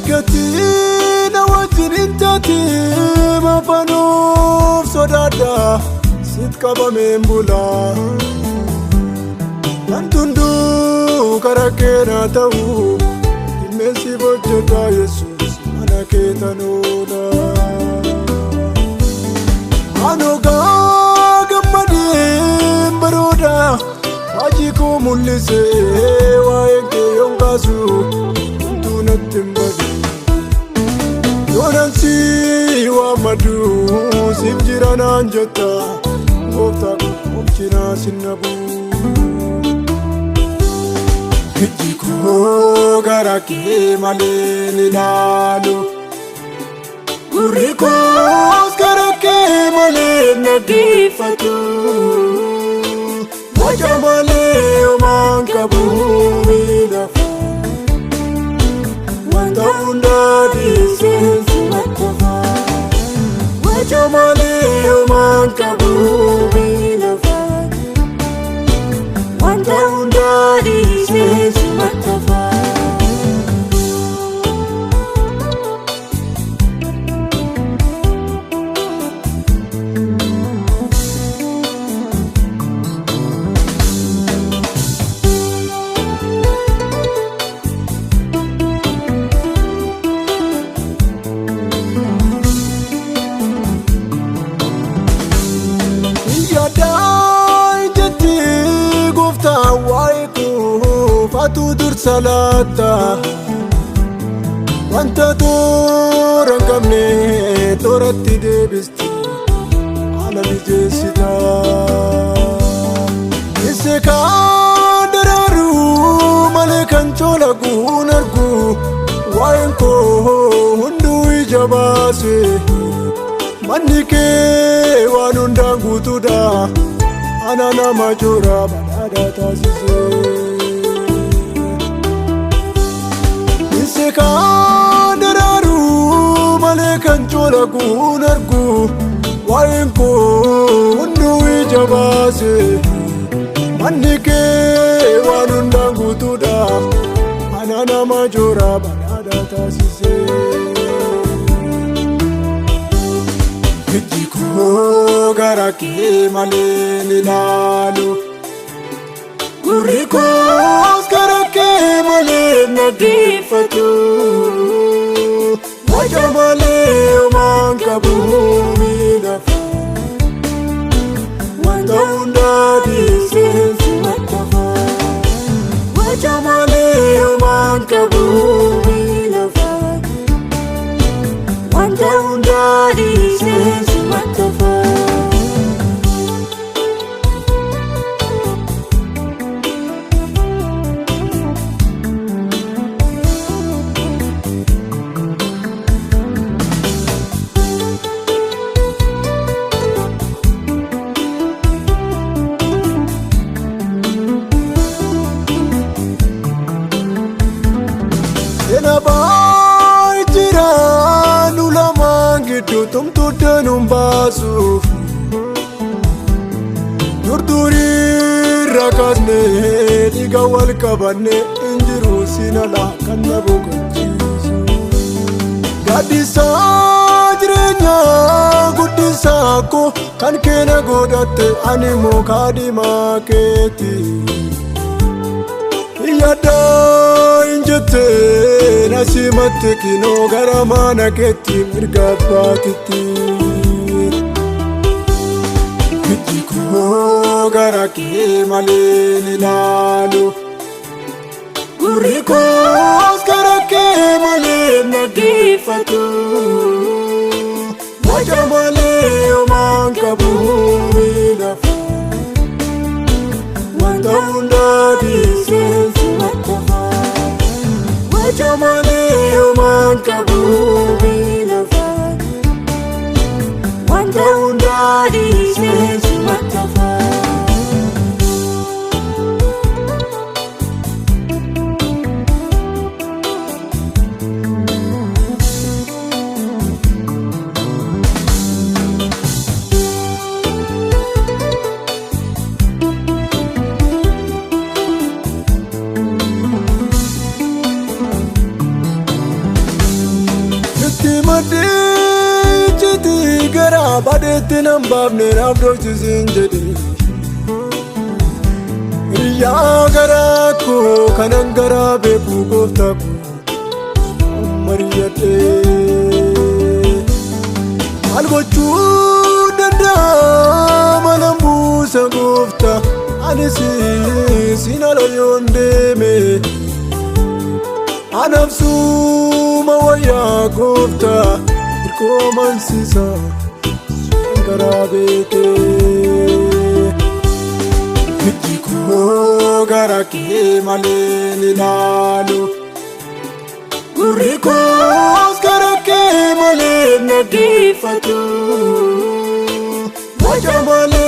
Katina wajin intati mafanuf sodada sit kaba membula Nantundu karakena tau imesi bojota Yesus anaketanoda Anoga gammadin baroda Ajiko mulise waeke yongasu Tunatimbadi Yonansi wa madu Simjira nanjata Gofta kumchina sinabu Hijiko garake maleni nalu Gurikos garake maleni nagifatu Wajamale umankabu midafu Wanda disensi matafa Wajamale umankabu midafu Wanda disensi matafa Fatu dur salata Wanta turan kamne toratti debisti Ala mijesita Iseka dararu malekan chola gunargu Waenko hundu ijabase Manike wanundangu tuda Anana majora badada tasise Iseka dararu malekan chola gunargu Waenko hundu ijabase Manike wanundangu tuda Anana majora badada tasise Hijiko garake maleni nalu Gurikos garake maleni nagifatu Wajamale umankabu midafu Wanda disensi matafa Wajamale umankabu midafu Wanda disensi matafa Enabai jiranu lamangidu tumtu denum basuf Durduri rakasne diga wal kabane injiru sinala kannabu kanchisu Gadisa jirenya gudisa ko kan kena godate animo kadima keti Yada injete nasimate kino garamana keti mirgapatiti Hijiko garake maleni nalu Gurikos garake maleni nagifatu Wajamale umankabu midafu Wanda disensi matafa Wajamale umankabu midafu Wanda disensi matafa Madichiti gara badetti nan baafne naaf dhoksisin jedhe Hiriyaa garaa koo kanan garaa beeku gooftaa koo mari'adhee Maal gochuu danda'a malan buusa gooftaa Ani siin ala yoon deeme Anabsuma wayyaa gooftaa Hirkoomansiisa sun garaa beekee Hiddi koo gara kee malee ni ilaalu Gurri koos gara kee malee na dhaggeeffatu Waja malee